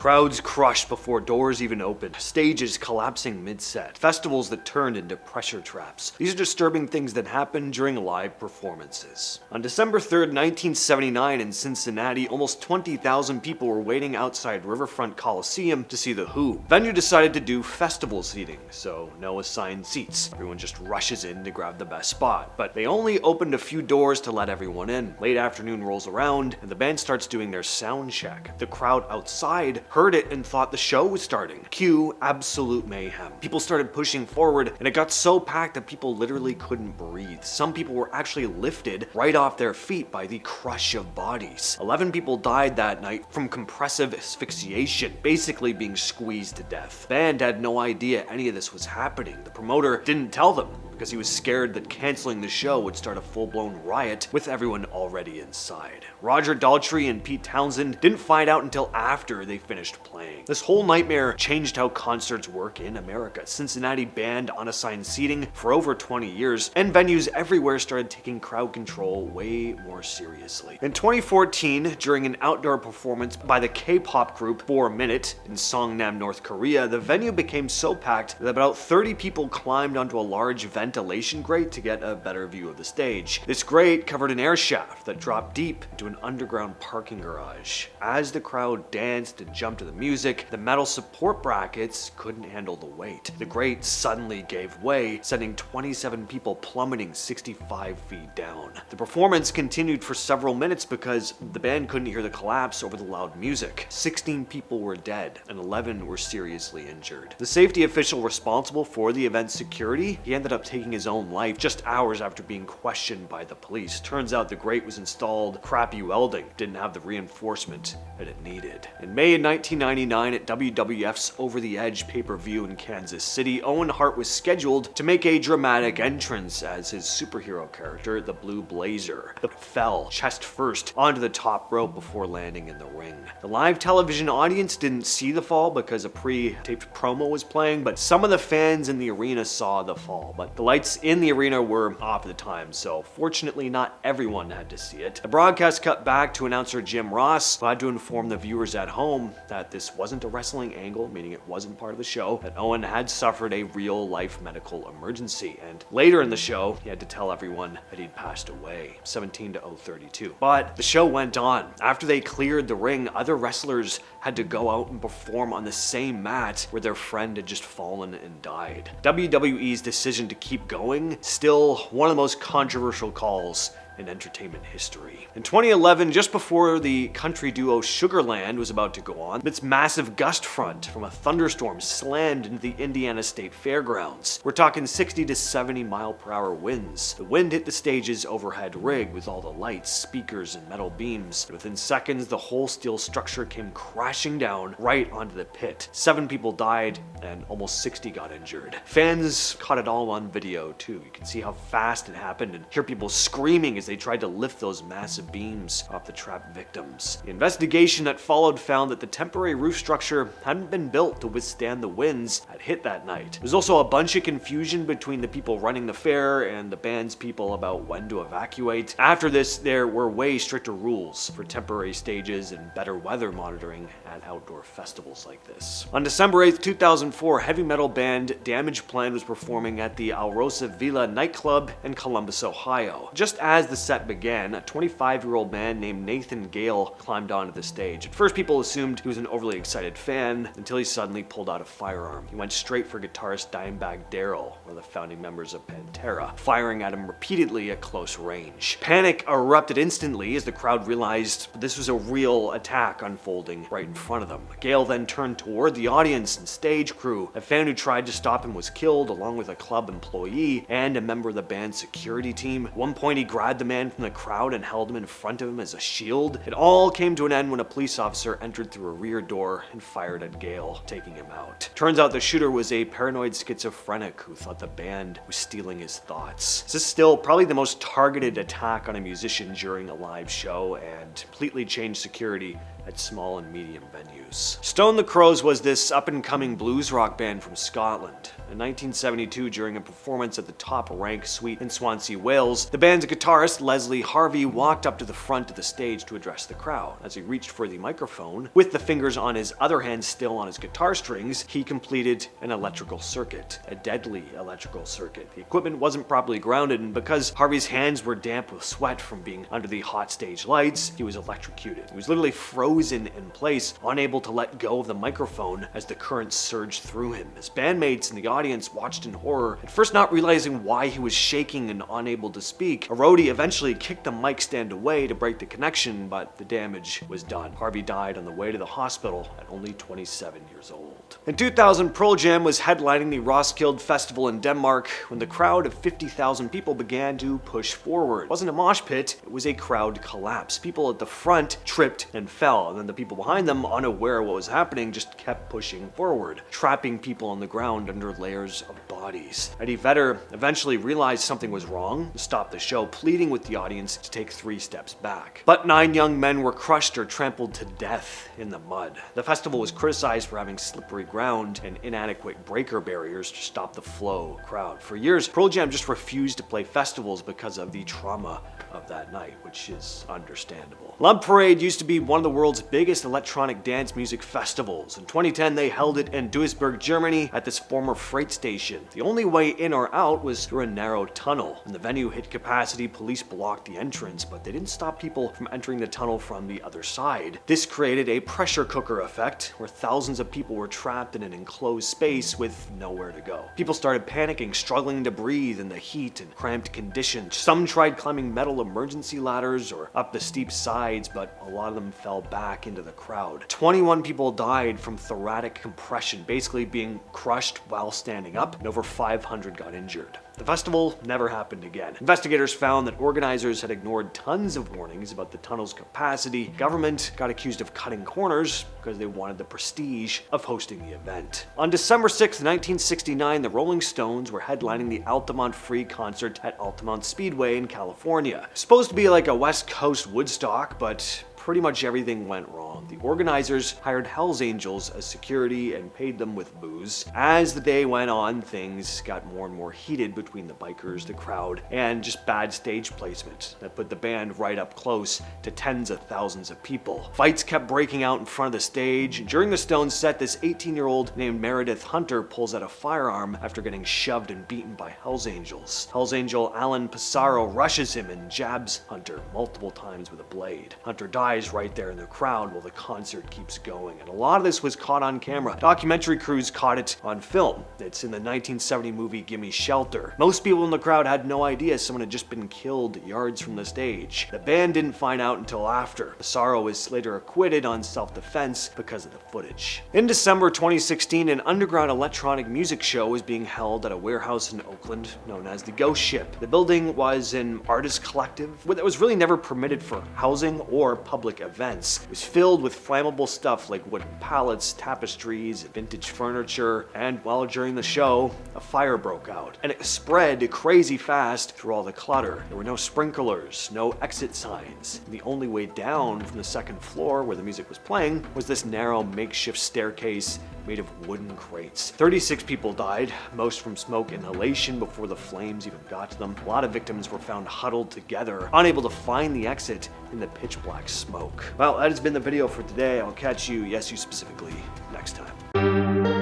Crowds crushed before doors even opened, stages collapsing mid-set, festivals that turned into pressure traps. These are disturbing things that happen during live performances. On December 3rd, 1979 in Cincinnati, almost 20,000 people were waiting outside Riverfront Coliseum to see The Who. The venue decided to do festival seating, so no assigned seats. Everyone just rushes in to grab the best spot. But they only opened a few doors to let everyone in. Late afternoon rolls around, and the band starts doing their sound check. The crowd outside heard it and thought the show was starting. Cue absolute mayhem. People started pushing forward, and it got so packed that people literally couldn't breathe. Some people were actually lifted right off their feet by the crush of bodies. 11 people died that night from compressive asphyxiation, basically being squeezed to death. The band had no idea any of this was happening. The promoter didn't tell them, because he was scared that canceling the show would start a full-blown riot with everyone already inside. Roger Daltrey and Pete Townsend didn't find out until after they finished playing. This whole nightmare changed how concerts work in America. Cincinnati banned unassigned seating for over 20 years, and venues everywhere started taking crowd control way more seriously. In 2014, during an outdoor performance by the K-pop group 4 Minute in Songnam, North Korea, the venue became so packed that about 30 people climbed onto a large ventilation grate to get a better view of the stage. This grate covered an air shaft that dropped deep into an underground parking garage. As the crowd danced and jumped to the music, the metal support brackets couldn't handle the weight. The grate suddenly gave way, sending 27 people plummeting 65 feet down. The performance continued for several minutes because the band couldn't hear the collapse over the loud music. 16 people were dead and 11 were seriously injured. The safety official responsible for the event's security, he ended up taking his own life just hours after being questioned by the police. Turns out the grate was installed crappy welding, didn't have the reinforcement that it needed. In May of 1999 at WWF's Over the Edge pay-per-view in Kansas City, Owen Hart was scheduled to make a dramatic entrance as his superhero character, the Blue Blazer, but fell chest first onto the top rope before landing in the ring. The live television audience didn't see the fall because a pre-taped promo was playing, but some of the fans in the arena saw the fall. But the lights in the arena were off at the time, so fortunately not everyone had to see it. The broadcast cut back to announcer Jim Ross, who had to inform the viewers at home that this wasn't a wrestling angle, meaning it wasn't part of the show, that Owen had suffered a real-life medical emergency, and later in the show, he had to tell everyone that he'd passed away, 17-032. But the show went on. After they cleared the ring, other wrestlers had to go out and perform on the same mat where their friend had just fallen and died. WWE's decision to keep going, still one of the most controversial calls in entertainment history. In 2011, just before the country duo Sugarland was about to go on, its massive gust front from a thunderstorm slammed into the Indiana State Fairgrounds. We're talking 60 to 70 mile per hour winds. The wind hit the stage's overhead rig with all the lights, speakers, and metal beams. And within seconds, the whole steel structure came crashing down right onto the pit. 7 people died and almost 60 got injured. Fans caught it all on video too. You can see how fast it happened and hear people screaming as they tried to lift those massive beams off the trapped victims. The investigation that followed found that the temporary roof structure hadn't been built to withstand the winds that hit that night. There's also a bunch of confusion between the people running the fair and the band's people about when to evacuate. After this, there were way stricter rules for temporary stages and better weather monitoring at outdoor festivals like this. On December 8th, 2004, heavy metal band Damage Plan was performing at the Alrosa Villa nightclub in Columbus, Ohio. Just as the set began, a 25-year-old man named Nathan Gale climbed onto the stage. At first, people assumed he was an overly excited fan until he suddenly pulled out a firearm. He went straight for guitarist Dimebag Darrell, one of the founding members of Pantera, firing at him repeatedly at close range. Panic erupted instantly as the crowd realized this was a real attack unfolding right in front of them. Gale then turned toward the audience and stage crew. A fan who tried to stop him was killed, along with a club employee and a member of the band's security team. At one point, he grabbed the man from the crowd and held him in front of him as a shield. It all came to an end when a police officer entered through a rear door and fired at Gale, taking him out. Turns out the shooter was a paranoid schizophrenic who thought the band was stealing his thoughts. This is still probably the most targeted attack on a musician during a live show and completely changed security at small and medium venues. Stone the Crows was this up-and-coming blues rock band from Scotland. In 1972, during a performance at the Top Rank Suite in Swansea, Wales, the band's guitarist Leslie Harvey walked up to the front of the stage to address the crowd. As he reached for the microphone, with the fingers on his other hand still on his guitar strings, he completed an electrical circuit, a deadly electrical circuit. The equipment wasn't properly grounded, and because Harvey's hands were damp with sweat from being under the hot stage lights, he was electrocuted. He was literally frozen in place, unable to let go of the microphone as the current surged through him. His bandmates and the audience watched in horror, at first not realizing why he was shaking and unable to speak. A roadie eventually kicked the mic stand away to break the connection, but the damage was done. Harvey died on the way to the hospital at only 27 years old. In 2000, Pearl Jam was headlining the Roskilde Festival in Denmark when the crowd of 50,000 people began to push forward. It wasn't a mosh pit, it was a crowd collapse. People at the front tripped and fell, and then the people behind them, unaware of what was happening, just kept pushing forward, trapping people on the ground under layers of bodies. Eddie Vedder eventually realized something was wrong, stopped the show, pleading with the audience to take 3 steps back. But 9 young men were crushed or trampled to death in the mud. The festival was criticized for having slippery ground and inadequate breaker barriers to stop the flow of crowd. For years, Pearl Jam just refused to play festivals because of the trauma of that night, which is understandable. Love Parade used to be one of the world's biggest electronic dance music festivals. In 2010, they held it in Duisburg, Germany at this former freight station. The only way in or out was through a narrow tunnel. When the venue hit capacity, police blocked the entrance, but they didn't stop people from entering the tunnel from the other side. This created a pressure cooker effect, where thousands of people were trapped in an enclosed space with nowhere to go. People started panicking, struggling to breathe in the heat and cramped conditions. Some tried climbing metal emergency ladders or up the steep sides, but a lot of them fell back into the crowd. 21 people died from thoracic compression, basically being crushed while standing up, and over 500 got injured. The festival never happened again. Investigators found that organizers had ignored tons of warnings about the tunnel's capacity. Government got accused of cutting corners because they wanted the prestige of hosting the event. On December 6, 1969, the Rolling Stones were headlining the Altamont Free concert at Altamont Speedway in California. It was supposed to be like a West Coast Woodstock, but pretty much everything went wrong. The organizers hired Hell's Angels as security and paid them with booze. As the day went on, things got more and more heated between the bikers, the crowd, and just bad stage placement that put the band right up close to tens of thousands of people. Fights kept breaking out in front of the stage. During the Stones set, this 18-year-old named Meredith Hunter pulls out a firearm after getting shoved and beaten by Hell's Angels. Hell's Angel Alan Pissarro rushes him and jabs Hunter multiple times with a blade. Hunter dies right there in the crowd while the concert keeps going, and a lot of this was caught on camera. Documentary crews caught it on film. It's in the 1970 movie Gimme Shelter. Most people in the crowd had no idea someone had just been killed yards from the stage. The band didn't find out until after. Pissarro was later acquitted on self-defense because of the footage. In December 2016, an underground electronic music show was being held at a warehouse in Oakland known as the Ghost Ship. The building was an artist collective that was really never permitted for housing or public events. It was filled with flammable stuff like wooden pallets, tapestries, vintage furniture, and while during the show, a fire broke out. And it spread crazy fast through all the clutter. There were no sprinklers, no exit signs. And the only way down from the second floor where the music was playing was this narrow makeshift staircase made of wooden crates. 36 people died, most from smoke inhalation before the flames even got to them. A lot of victims were found huddled together, unable to find the exit in the pitch black smoke. Well, that has been the video for today. I'll catch you, yes you specifically, next time.